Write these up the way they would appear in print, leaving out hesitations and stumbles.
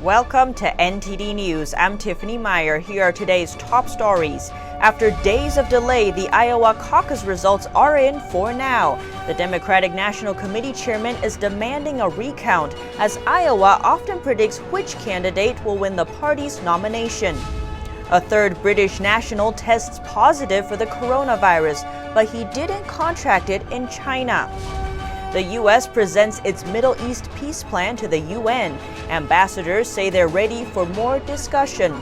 Welcome to NTD News. I'm Tiffany Meyer. Here are today's top stories. After days of delay, the Iowa caucus results are in for now. The Democratic National Committee chairman is demanding a recount, as Iowa often predicts which candidate will win the party's nomination. A third British national tests positive for the coronavirus, but he didn't contract it in China. The U.S. presents its Middle East peace plan to the UN. Ambassadors say they're ready for more discussion.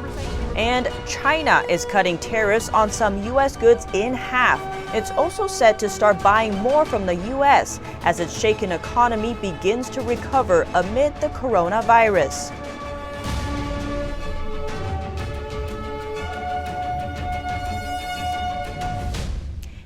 And China is cutting tariffs on some U.S. goods in half. It's also set to start buying more from the U.S. as its shaken economy begins to recover amid the coronavirus.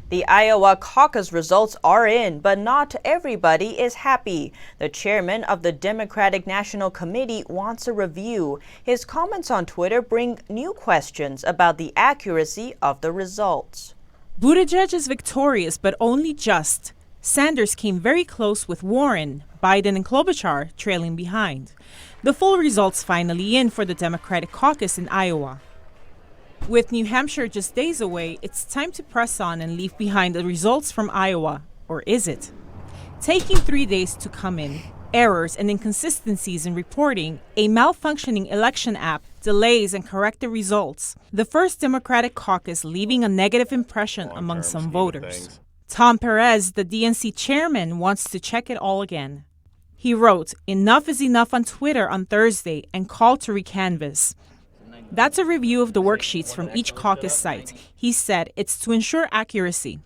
The Iowa caucus results are in, but not everybody is happy. The chairman of the Democratic National Committee wants a review. His comments on Twitter bring new questions about the accuracy of the results. Buttigieg is victorious, but only just. Sanders came very close with Warren, Biden and Klobuchar trailing behind. The full results finally in for the Democratic caucus in Iowa. With New Hampshire just days away, it's time to press on and leave behind the results from Iowa. Or is it? Taking 3 days to come in, errors and inconsistencies in reporting, a malfunctioning election app, delays and corrected results. The first Democratic caucus leaving a negative impression among some voters. Tom Perez, the DNC chairman, wants to check it all again. He wrote, "Enough is enough" on Twitter on Thursday and called to recanvass. That's a review of the worksheets from each caucus site. He said it's to ensure accuracy.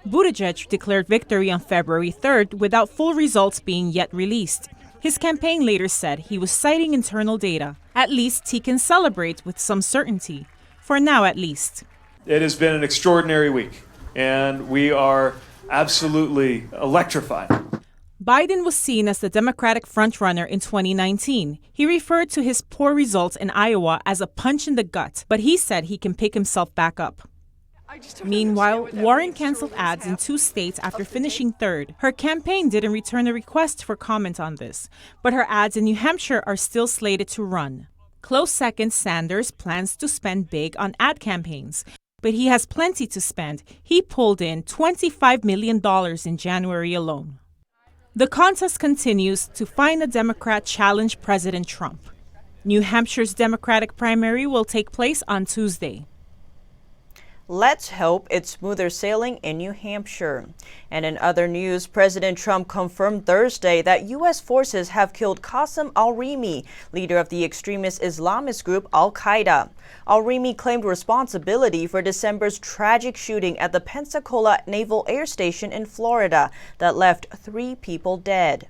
Buttigieg declared victory on February 3rd without full results being yet released. His campaign later said he was citing internal data. At least he can celebrate with some certainty. For now, at least. It has been an extraordinary week, and we are absolutely electrified. Biden was seen as the Democratic frontrunner in 2019. He referred to his poor results in Iowa as a punch in the gut, but he said he can pick himself back up. Meanwhile, Warren canceled ads in 2 states after finishing third. Her campaign didn't return a request for comment on this, but her ads in New Hampshire are still slated to run. Close second, Sanders plans to spend big on ad campaigns, but he has plenty to spend. He pulled in $25 million in January alone. The contest continues to find a Democrat challenge President Trump. New Hampshire's Democratic primary will take place on Tuesday. Let's hope it's smoother sailing in New Hampshire. And in other news, President Trump confirmed Thursday that U.S. forces have killed Qassim Al-Rimi, leader of the extremist Islamist group Al-Qaeda. Al-Rimi claimed responsibility for December's tragic shooting at the Pensacola Naval Air Station in Florida that left 3 people dead.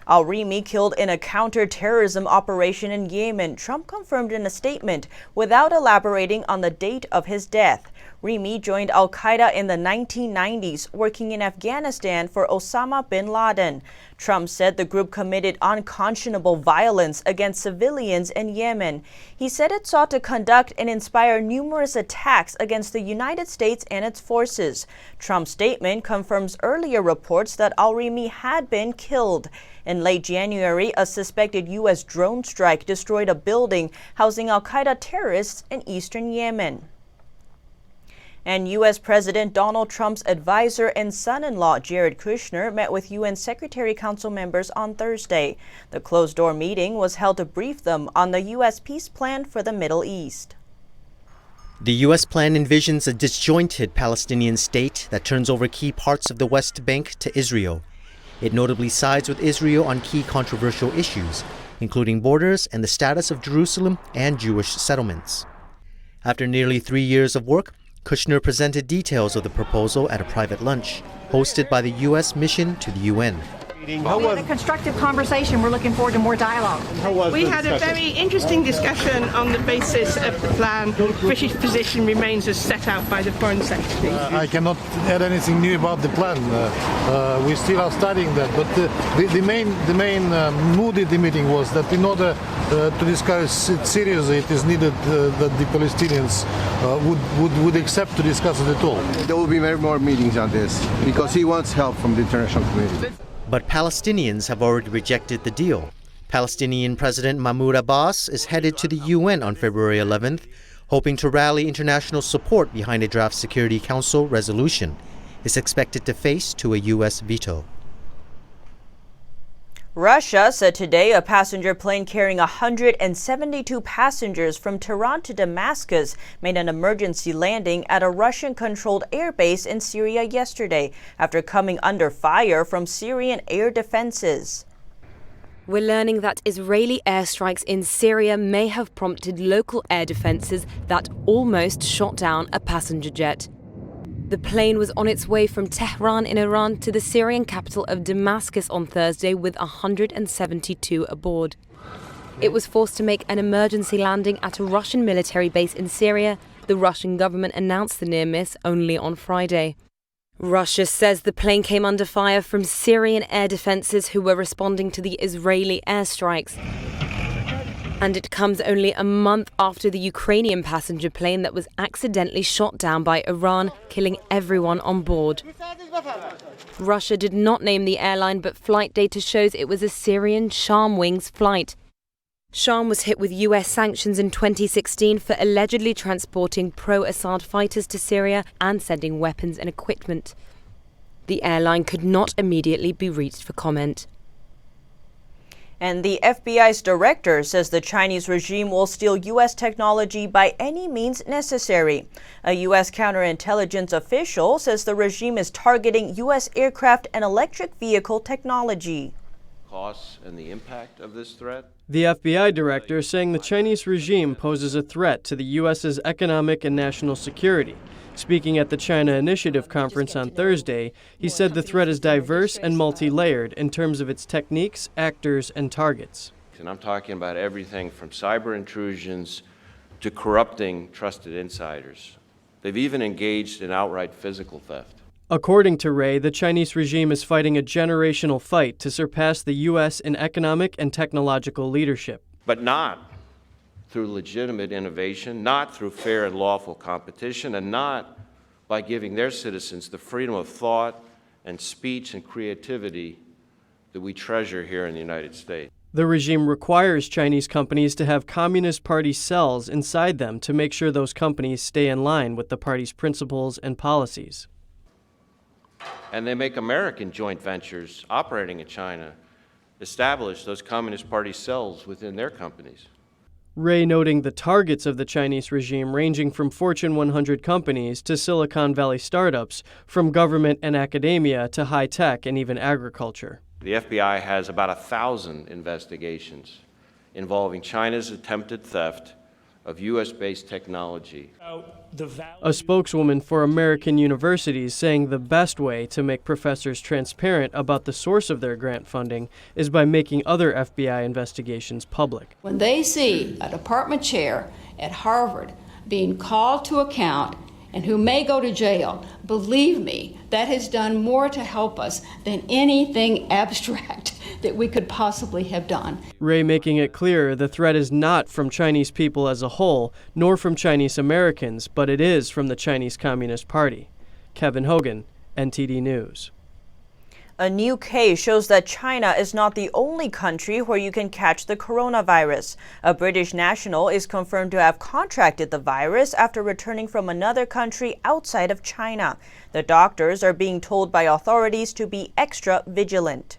Al-Rimi killed in a counter-terrorism operation in Yemen, Trump confirmed in a statement, without elaborating on the date of his death. Rimi joined Al-Qaeda in the 1990s, working in Afghanistan for Osama bin Laden. Trump said the group committed unconscionable violence against civilians in Yemen. He said it sought to conduct and inspire numerous attacks against the United States and its forces. Trump's statement confirms earlier reports that Al-Rimi had been killed. In late January, a suspected U.S. drone strike destroyed a building housing Al-Qaeda terrorists in eastern Yemen. And U.S. President Donald Trump's advisor and son-in-law Jared Kushner met with UN Secretary Council members on Thursday. The closed-door meeting was held to brief them on the U.S. peace plan for the Middle East. The U.S. plan envisions a disjointed Palestinian state that turns over key parts of the West Bank to Israel. It notably sides with Israel on key controversial issues, including borders and the status of Jerusalem and Jewish settlements. After nearly 3 years of work, Kushner presented details of the proposal at a private lunch hosted by the U.S. mission to the UN. We had a constructive conversation. We're looking forward to more dialogue. We had a very interesting discussion on the basis of the plan. British position remains as set out by the Foreign Secretary. I cannot add anything new about the plan. We still are studying that. But the main mood in the meeting was that in order to discuss it seriously, it is needed that the Palestinians would accept to discuss it at all. There will be many more meetings on this because he wants help from the international community. But Palestinians have already rejected the deal. Palestinian President Mahmoud Abbas is headed to the UN on February 11th, hoping to rally international support behind a draft Security Council resolution. It's expected to face a U.S. veto. Russia said today a passenger plane carrying 172 passengers from Tehran to Damascus made an emergency landing at a Russian-controlled airbase in Syria yesterday after coming under fire from Syrian air defenses. We're learning that Israeli airstrikes in Syria may have prompted local air defenses that almost shot down a passenger jet. The plane was on its way from Tehran in Iran to the Syrian capital of Damascus on Thursday with 172 aboard. It was forced to make an emergency landing at a Russian military base in Syria. The Russian government announced the near miss only on Friday. Russia says the plane came under fire from Syrian air defenses who were responding to the Israeli airstrikes. And it comes only a month after the Ukrainian passenger plane that was accidentally shot down by Iran, killing everyone on board. Russia did not name the airline, but flight data shows it was a Syrian Sharm-Wings flight. Sharm was hit with US sanctions in 2016 for allegedly transporting pro-Assad fighters to Syria and sending weapons and equipment. The airline could not immediately be reached for comment. And the FBI's director says the Chinese regime will steal U.S. technology by any means necessary. A U.S. counterintelligence official says the regime is targeting U.S. aircraft and electric vehicle technology. Costs and the impact of this threat? The FBI director saying the Chinese regime poses a threat to the U.S.'s economic and national security. Speaking at the China Initiative conference on Thursday, he said the threat is diverse and multi-layered in terms of its techniques, actors, and targets. And I'm talking about everything from cyber intrusions to corrupting trusted insiders. They've even engaged in outright physical theft. According to Ray, the Chinese regime is fighting a generational fight to surpass the U.S. in economic and technological leadership. But not through legitimate innovation, not through fair and lawful competition, and not by giving their citizens the freedom of thought and speech and creativity that we treasure here in the United States. The regime requires Chinese companies to have Communist Party cells inside them to make sure those companies stay in line with the party's principles and policies. And they make American joint ventures operating in China establish those Communist Party cells within their companies. Ray noting the targets of the Chinese regime ranging from Fortune 100 companies to Silicon Valley startups, from government and academia to high tech and even agriculture. The FBI has about 1,000 investigations involving China's attempted theft of U.S.-based technology. A spokeswoman for American universities saying the best way to make professors transparent about the source of their grant funding is by making other FBI investigations public. When they see a department chair at Harvard being called to account and who may go to jail, believe me, that has done more to help us than anything abstract that we could possibly have done. Ray making it clear the threat is not from Chinese people as a whole, nor from Chinese Americans, but it is from the Chinese Communist Party. Kevin Hogan, NTD News. A new case shows that China is not the only country where you can catch the coronavirus. A British national is confirmed to have contracted the virus after returning from another country outside of China. The doctors are being told by authorities to be extra vigilant.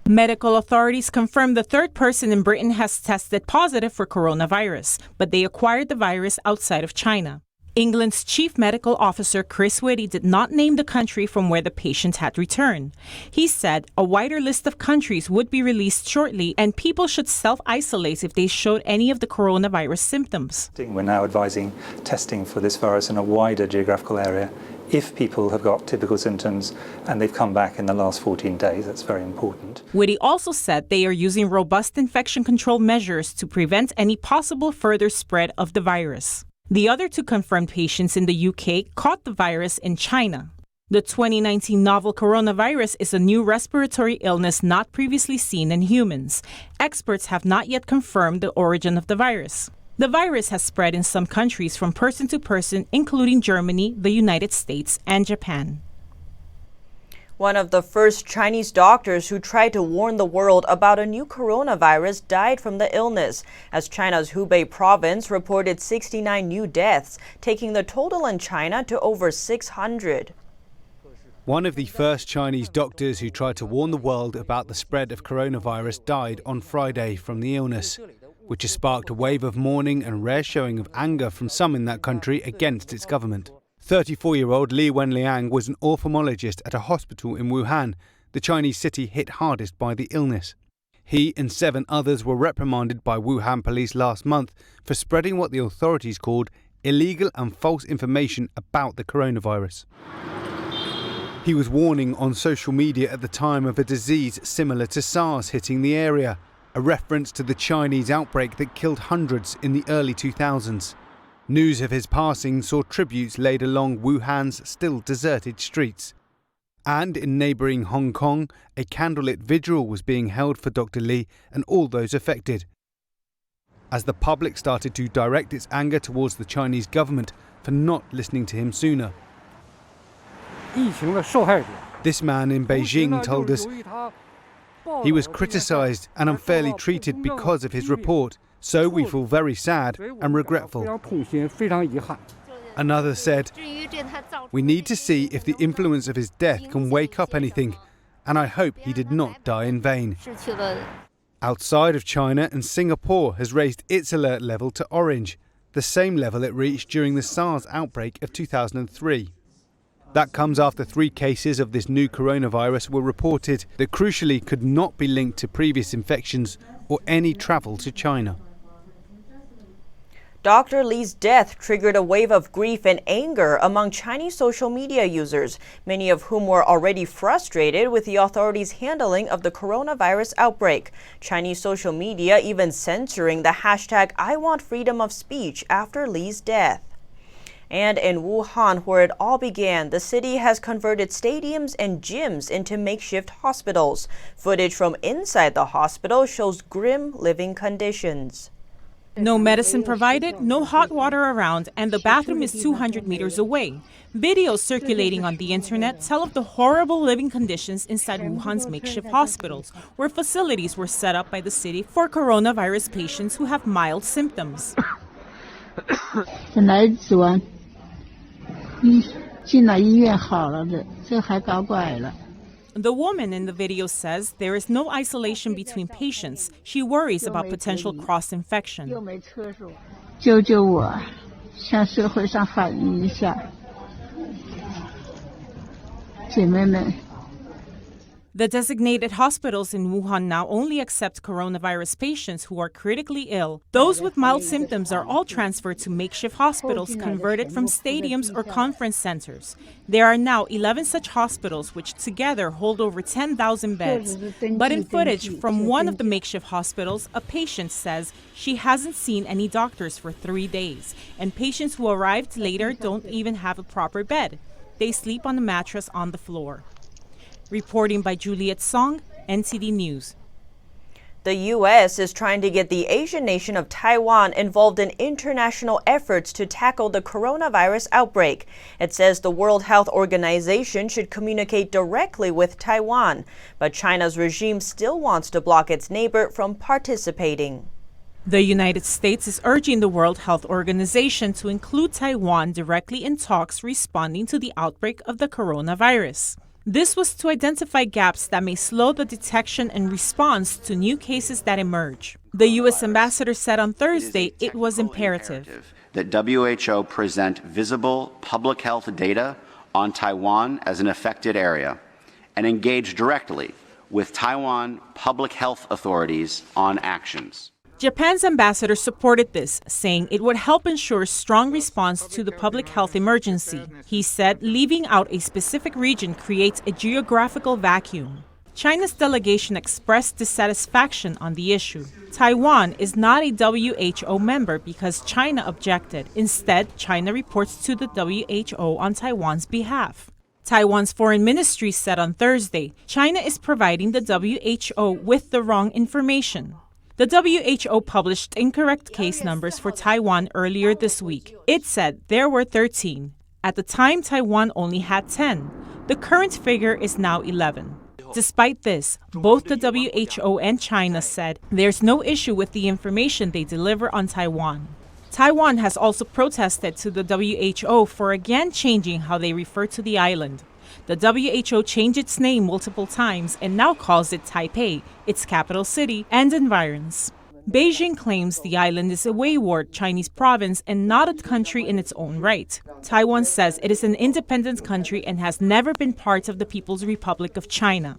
Medical authorities confirmed the third person in Britain has tested positive for coronavirus, but they acquired the virus outside of China. England's chief medical officer, Chris Whitty, did not name the country from where the patient had returned. He said a wider list of countries would be released shortly and people should self-isolate if they showed any of the coronavirus symptoms. We're now advising testing for this virus in a wider geographical area if people have got typical symptoms and they've come back in the last 14 days. That's very important. Whitty also said they are using robust infection control measures to prevent any possible further spread of the virus. The other two confirmed patients in the UK caught the virus in China. The 2019 novel coronavirus is a new respiratory illness not previously seen in humans. Experts have not yet confirmed the origin of the virus. The virus has spread in some countries from person to person, including Germany, the United States, and Japan. One of the first Chinese doctors who tried to warn the world about a new coronavirus died from the illness, as China's Hubei province reported 69 new deaths, taking the total in China to over 600. One of the first Chinese doctors who tried to warn the world about the spread of coronavirus died on Friday from the illness, which has sparked a wave of mourning and rare showing of anger from some in that country against its government. 34-year-old Li Wenliang was an ophthalmologist at a hospital in Wuhan, the Chinese city hit hardest by the illness. He and 7 others were reprimanded by Wuhan police last month for spreading what the authorities called illegal and false information about the coronavirus. He was warning on social media at the time of a disease similar to SARS hitting the area, a reference to the Chinese outbreak that killed hundreds in the early 2000s. News of his passing saw tributes laid along Wuhan's still deserted streets. And in neighbouring Hong Kong, a candlelit vigil was being held for Dr. Li and all those affected, as the public started to direct its anger towards the Chinese government for not listening to him sooner. This man in Beijing told us he was criticised and unfairly treated because of his report, so we feel very sad and regretful. Another said, "We need to see if the influence of his death can wake up anything, and I hope he did not die in vain." Outside of China, and Singapore has raised its alert level to orange, the same level it reached during the SARS outbreak of 2003. That comes after 3 cases of this new coronavirus were reported that crucially could not be linked to previous infections or any travel to China. Dr. Li's death triggered a wave of grief and anger among Chinese social media users, many of whom were already frustrated with the authorities' handling of the coronavirus outbreak. Chinese social media even censoring the hashtag #IWantFreedomOfSpeech after Li's death. And in Wuhan, where it all began, the city has converted stadiums and gyms into makeshift hospitals. Footage from inside the hospital shows grim living conditions. No medicine provided, no hot water around, and the bathroom is 200 meters away. Videos circulating on the internet tell of the horrible living conditions inside Wuhan's makeshift hospitals, where facilities were set up by the city for coronavirus patients who have mild symptoms. The woman in the video says there is no isolation between patients. She worries about potential cross-infection. The designated hospitals in Wuhan now only accept coronavirus patients who are critically ill. Those with mild symptoms are all transferred to makeshift hospitals converted from stadiums or conference centers. There are now 11 such hospitals, which together hold over 10,000 beds. But in footage from one of the makeshift hospitals, a patient says she hasn't seen any doctors for 3 days, and patients who arrived later don't even have a proper bed. They sleep on a mattress on the floor. Reporting by Juliet Song, NTD News. The U.S. is trying to get the Asian nation of Taiwan involved in international efforts to tackle the coronavirus outbreak. It says the World Health Organization should communicate directly with Taiwan, but China's regime still wants to block its neighbor from participating. The United States is urging the World Health Organization to include Taiwan directly in talks responding to the outbreak of the coronavirus. This was to identify gaps that may slow the detection and response to new cases that emerge. The U.S. ambassador said on Thursday it was imperative that WHO present visible public health data on Taiwan as an affected area and engage directly with Taiwan public health authorities on actions. Japan's ambassador supported this, saying it would help ensure strong response to the public health emergency. He said leaving out a specific region creates a geographical vacuum. China's delegation expressed dissatisfaction on the issue. Taiwan is not a WHO member because China objected. Instead, China reports to the WHO on Taiwan's behalf. Taiwan's foreign ministry said on Thursday, China is providing the WHO with the wrong information. The WHO published incorrect case numbers for Taiwan earlier this week. It said there were 13. At the time, Taiwan only had 10. The current figure is now 11. Despite this, both the WHO and China said there's no issue with the information they deliver on Taiwan. Taiwan has also protested to the WHO for again changing how they refer to the island. The WHO changed its name multiple times and now calls it Taipei, its capital city, and environs. Beijing claims the island is a wayward Chinese province and not a country in its own right. Taiwan says it is an independent country and has never been part of the People's Republic of China.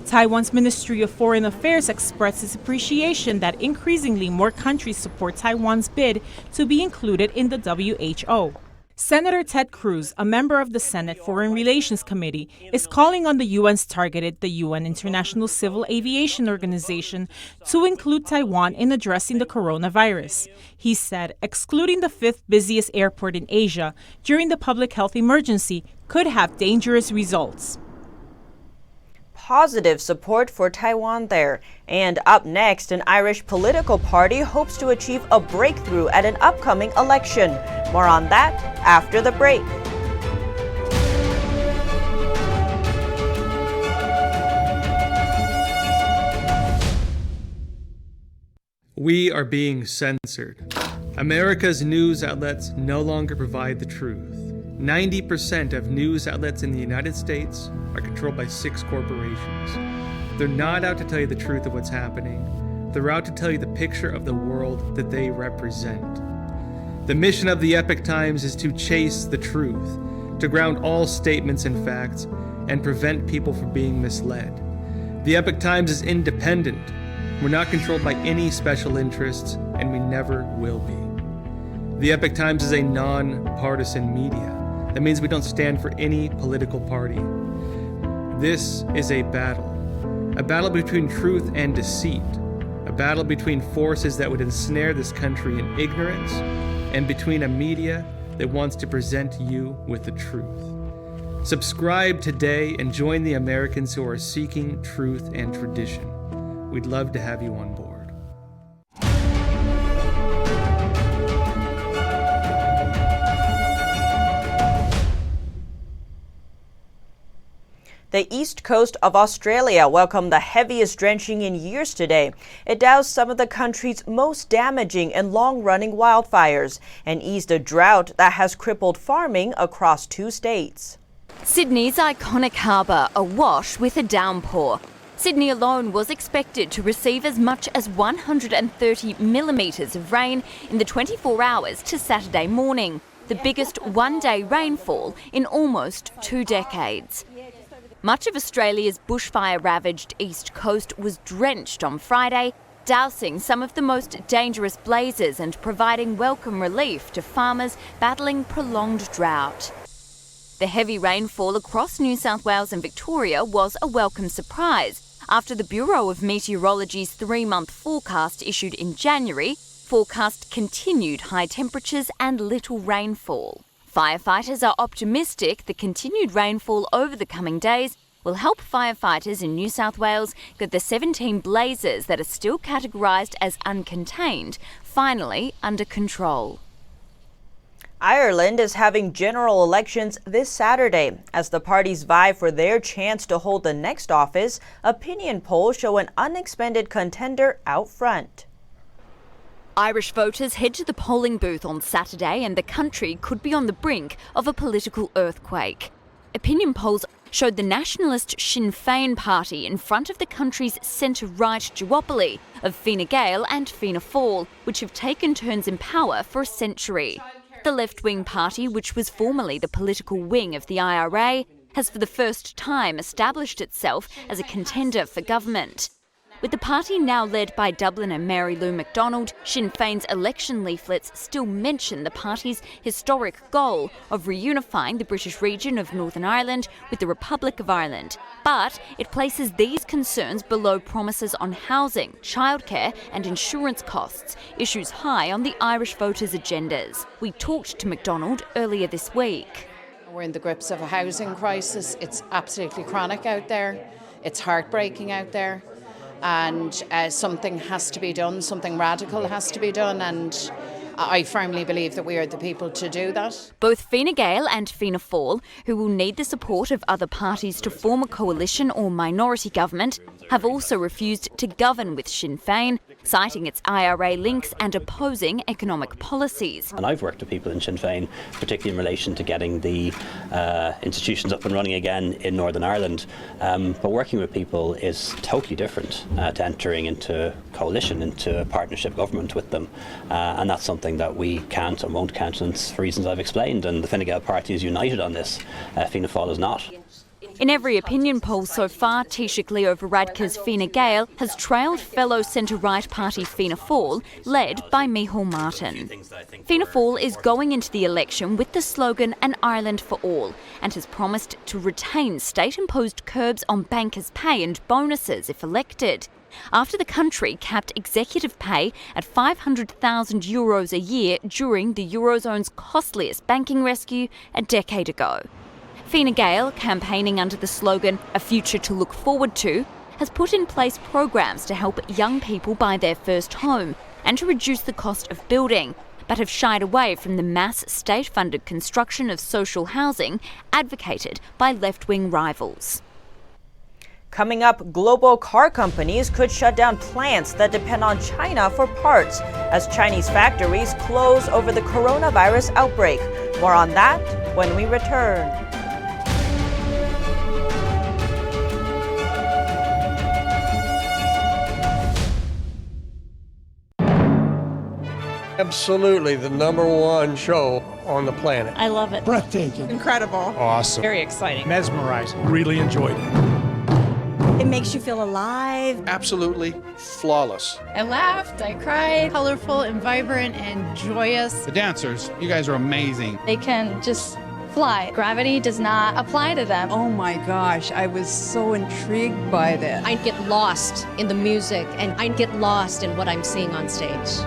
Taiwan's Ministry of Foreign Affairs expressed its appreciation that increasingly more countries support Taiwan's bid to be included in the WHO. Senator Ted Cruz, a member of the Senate Foreign Relations Committee, is calling on the UN's targeted the UN International Civil Aviation Organization to include Taiwan in addressing the coronavirus. He said excluding the fifth busiest airport in Asia during the public health emergency could have dangerous results. Positive support for Taiwan there. And up next, an Irish political party hopes to achieve a breakthrough at an upcoming election. More on that after the break. We are being censored. America's news outlets no longer provide the truth. 90% of news outlets in the United States are controlled by 6 corporations. They're not out to tell you the truth of what's happening. They're out to tell you the picture of the world that they represent. The mission of the Epoch Times is to chase the truth, to ground all statements in facts, and prevent people from being misled. The Epoch Times is independent. We're not controlled by any special interests, and we never will be. The Epoch Times is a non-partisan media. That means we don't stand for any political party. This is a battle between truth and deceit, a battle between forces that would ensnare this country in ignorance, and between a media that wants to present you with the truth. Subscribe today and join the Americans who are seeking truth and tradition. We'd love to have you on board. The east coast of Australia welcomed the heaviest drenching in years today. It doused some of the country's most damaging and long-running wildfires and eased a drought that has crippled farming across 2 states. Sydney's iconic harbour awash with a downpour. Sydney alone was expected to receive as much as 130 millimetres of rain in the 24 hours to Saturday morning, the biggest one-day rainfall in almost 2 decades. Much of Australia's bushfire-ravaged east coast was drenched on Friday, dousing some of the most dangerous blazes and providing welcome relief to farmers battling prolonged drought. The heavy rainfall across New South Wales and Victoria was a welcome surprise after the Bureau of Meteorology's 3-month forecast issued in January forecast continued high temperatures and little rainfall. Firefighters are optimistic the continued rainfall over the coming days will help firefighters in New South Wales get the 17 blazes that are still categorised as uncontained finally under control. Ireland is having general elections this Saturday. As the parties vie for their chance to hold the next office, opinion polls show an unexpected contender out front. Irish voters head to the polling booth on Saturday and the country could be on the brink of a political earthquake. Opinion polls showed the nationalist Sinn Féin party in front of the country's centre-right duopoly of Fine Gael and Fianna Fáil, which have taken turns in power for a century. The left-wing party, which was formerly the political wing of the IRA, has for the first time established itself as a contender for government. With the party now led by Dubliner Mary Lou MacDonald, Sinn Féin's election leaflets still mention the party's historic goal of reunifying the British region of Northern Ireland with the Republic of Ireland. But it places these concerns below promises on housing, childcare and insurance costs, issues high on the Irish voters' agendas. We talked to MacDonald earlier this week. We're in the grips of a housing crisis. It's absolutely chronic out there. It's heartbreaking out there. And something has to be done, something radical has to be done, and I firmly believe that we are the people to do that. Both Fine Gael and Fianna Fáil, who will need the support of other parties to form a coalition or minority government, have also refused to govern with Sinn Féin, citing its IRA links and opposing economic policies. And I've worked with people in Sinn Féin, particularly in relation to getting the institutions up and running again in Northern Ireland. But working with people is totally different to entering into coalition, into a partnership government with them. And that's something that we can't and won't countenance for reasons I've explained. And the Fine Gael party is united on this. Fianna Fáil is not. In every opinion poll so far, Taoiseach Leo Varadkar's Fine Gael has trailed fellow centre-right party Fianna Fáil, led by Micheál Martin. Fianna Fáil is going into the election with the slogan An Ireland for All and has promised to retain state-imposed curbs on bankers' pay and bonuses if elected, after the country capped executive pay at €500,000 a year during the Eurozone's costliest banking rescue a decade ago. Fine Gael, campaigning under the slogan A Future to Look Forward to, has put in place programs to help young people buy their first home and to reduce the cost of building, but have shied away from the mass state-funded construction of social housing advocated by left-wing rivals. Coming up, global car companies could shut down plants that depend on China for parts as Chinese factories close over the coronavirus outbreak. More on that when we return. Absolutely the #1 show on the planet. I love it. Breathtaking. Incredible. Awesome. Very exciting. Mesmerizing. Really enjoyed it. It makes you feel alive. Absolutely flawless. I laughed, I cried. Colorful and vibrant and joyous. The dancers, you guys are amazing. They can just fly. Gravity does not apply to them. Oh my gosh, I was so intrigued by this. I'd get lost in the music and I'd get lost in what I'm seeing on stage.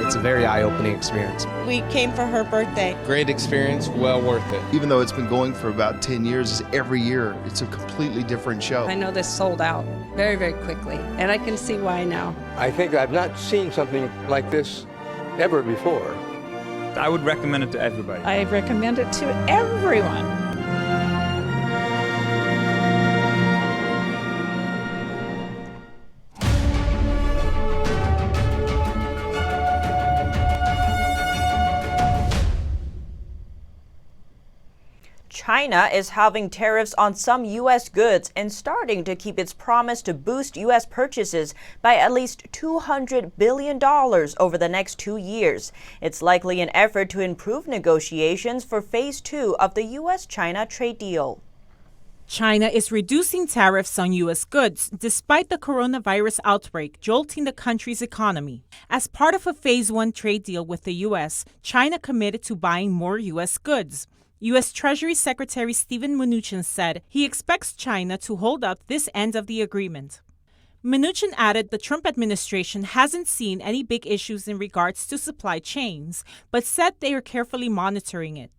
It's a very eye-opening experience. We came for her birthday. Great experience, well worth it. Even though it's been going for about 10 years, every year it's a completely different show. I know this sold out very, very quickly, and I can see why now. I think I've not seen something like this ever before. I would recommend it to everybody. I recommend it to everyone. China is halving tariffs on some U.S. goods and starting to keep its promise to boost U.S. purchases by at least $200 billion over the next 2 years. It's likely an effort to improve negotiations for Phase 2 of the U.S.-China trade deal. China is reducing tariffs on U.S. goods despite the coronavirus outbreak jolting the country's economy. As part of a Phase 1 trade deal with the U.S., China committed to buying more U.S. goods. U.S. Treasury Secretary Steven Mnuchin said he expects China to hold up this end of the agreement. Mnuchin added the Trump administration hasn't seen any big issues in regards to supply chains, but said they are carefully monitoring it.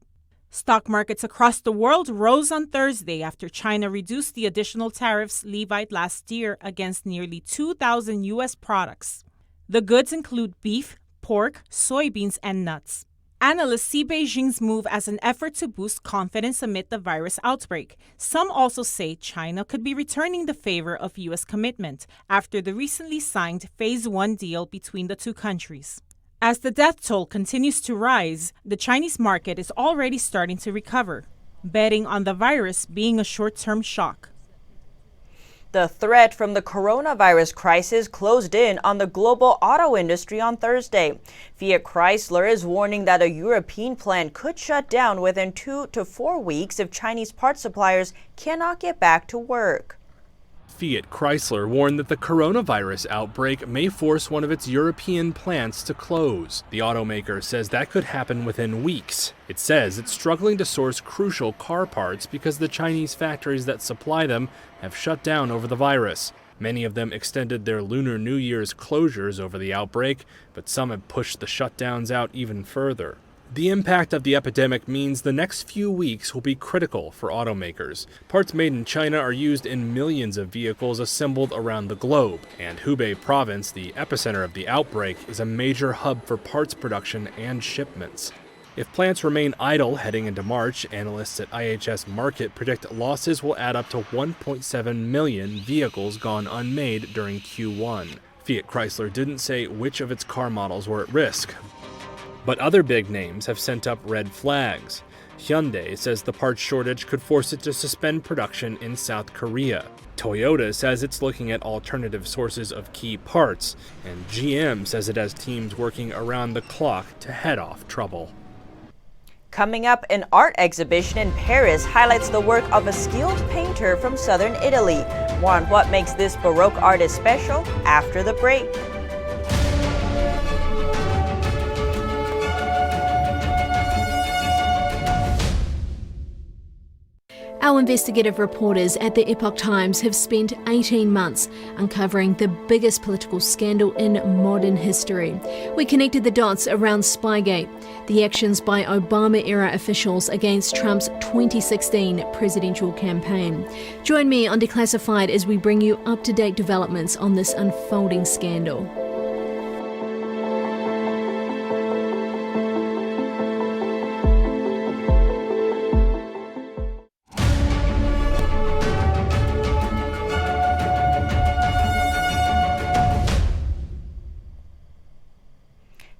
Stock markets across the world rose on Thursday after China reduced the additional tariffs levied last year against nearly 2,000 U.S. products. The goods include beef, pork, soybeans, and nuts. Analysts see Beijing's move as an effort to boost confidence amid the virus outbreak. Some also say China could be returning the favor of U.S. commitment after the recently signed Phase 1 deal between the two countries. As the death toll continues to rise, the Chinese market is already starting to recover, betting on the virus being a short-term shock. The threat from the coronavirus crisis closed in on the global auto industry on Thursday. Fiat Chrysler is warning that a European plant could shut down within 2 to 4 weeks if Chinese parts suppliers cannot get back to work. Fiat Chrysler warned that the coronavirus outbreak may force one of its European plants to close. The automaker says that could happen within weeks. It says it's struggling to source crucial car parts because the Chinese factories that supply them have shut down over the virus. Many of them extended their Lunar New Year's closures over the outbreak, but some have pushed the shutdowns out even further. The impact of the epidemic means the next few weeks will be critical for automakers. Parts made in China are used in millions of vehicles assembled around the globe, and Hubei province, the epicenter of the outbreak, is a major hub for parts production and shipments. If plants remain idle heading into March, analysts at IHS Markit predict losses will add up to 1.7 million vehicles gone unmade during Q1. Fiat Chrysler didn't say which of its car models were at risk, but other big names have sent up red flags. Hyundai says the parts shortage could force it to suspend production in South Korea. Toyota says it's looking at alternative sources of key parts, and GM says it has teams working around the clock to head off trouble. Coming up, an art exhibition in Paris highlights the work of a skilled painter from southern Italy. More on what makes this Baroque artist special after the break. Our investigative reporters at the Epoch Times have spent 18 months uncovering the biggest political scandal in modern history. We connected the dots around Spygate, the actions by Obama-era officials against Trump's 2016 presidential campaign. Join me on Declassified as we bring you up-to-date developments on this unfolding scandal.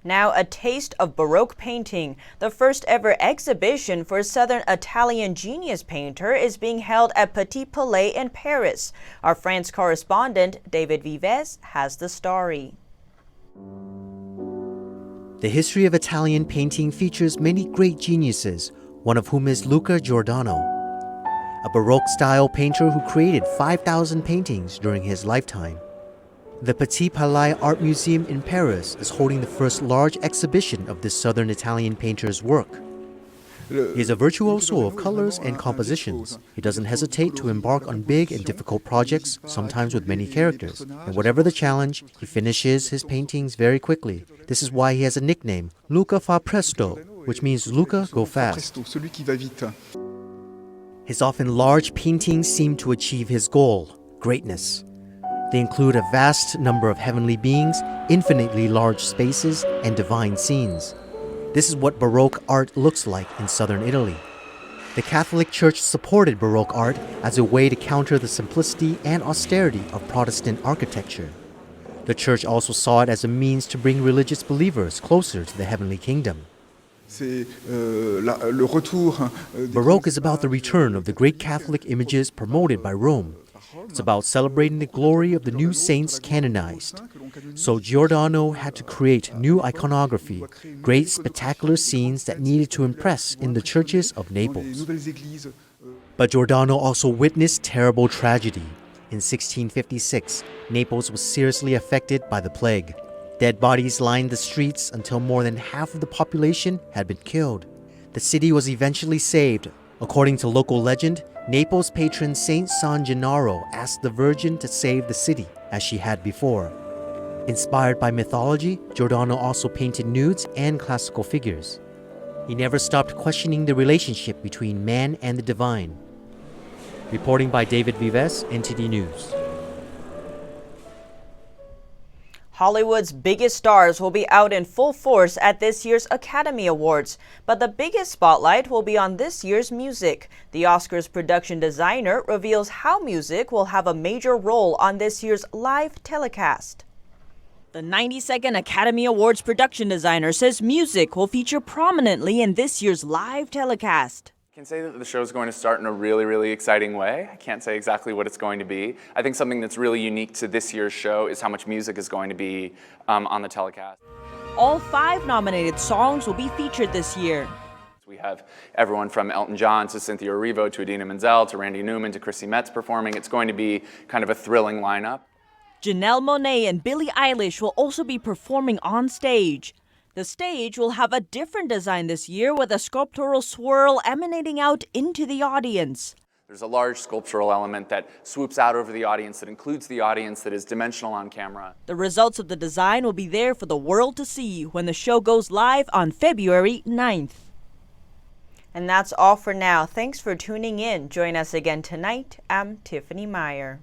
Now, a taste of Baroque painting. The first ever exhibition for Southern Italian genius painter is being held at Petit Palais in Paris. Our France correspondent, David Vives, has the story. The history of Italian painting features many great geniuses, one of whom is Luca Giordano, a Baroque-style painter who created 5,000 paintings during his lifetime. The Petit Palais Art Museum in Paris is holding the first large exhibition of this southern Italian painter's work. He is a virtuoso of colors and compositions. He doesn't hesitate to embark on big and difficult projects, sometimes with many characters. And whatever the challenge, he finishes his paintings very quickly. This is why he has a nickname, Luca fa presto, which means Luca go fast. His often large paintings seem to achieve his goal, greatness. They include a vast number of heavenly beings, infinitely large spaces, and divine scenes. This is what Baroque art looks like in southern Italy. The Catholic Church supported Baroque art as a way to counter the simplicity and austerity of Protestant architecture. The Church also saw it as a means to bring religious believers closer to the heavenly kingdom. Baroque is about the return of the great Catholic images promoted by Rome. It's about celebrating the glory of the new saints canonized. So Giordano had to create new iconography, great spectacular scenes that needed to impress in the churches of Naples. But Giordano also witnessed terrible tragedy. In 1656, Naples was seriously affected by the plague. Dead bodies lined the streets until more than half of the population had been killed. The city was eventually saved. According to local legend, Naples' patron Saint San Gennaro asked the Virgin to save the city, as she had before. Inspired by mythology, Giordano also painted nudes and classical figures. He never stopped questioning the relationship between man and the divine. Reporting by David Vives, NTD News. Hollywood's biggest stars will be out in full force at this year's Academy Awards, but the biggest spotlight will be on this year's music. The Oscars production designer reveals how music will have a major role on this year's live telecast. The 92nd Academy Awards production designer says music will feature prominently in this year's live telecast. I can say that the show is going to start in a really, really exciting way. I can't say exactly what it's going to be. I think something that's really unique to this year's show is how much music is going to be on the telecast. All 5 nominated songs will be featured this year. We have everyone from Elton John to Cynthia Erivo to Idina Menzel to Randy Newman to Chrissy Metz performing. It's going to be kind of a thrilling lineup. Janelle Monáe and Billie Eilish will also be performing on stage. The stage will have a different design this year with a sculptural swirl emanating out into the audience. There's a large sculptural element that swoops out over the audience, that includes the audience, that is dimensional on camera. The results of the design will be there for the world to see when the show goes live on February 9th. And that's all for now. Thanks for tuning in. Join us again tonight. I'm Tiffany Meyer.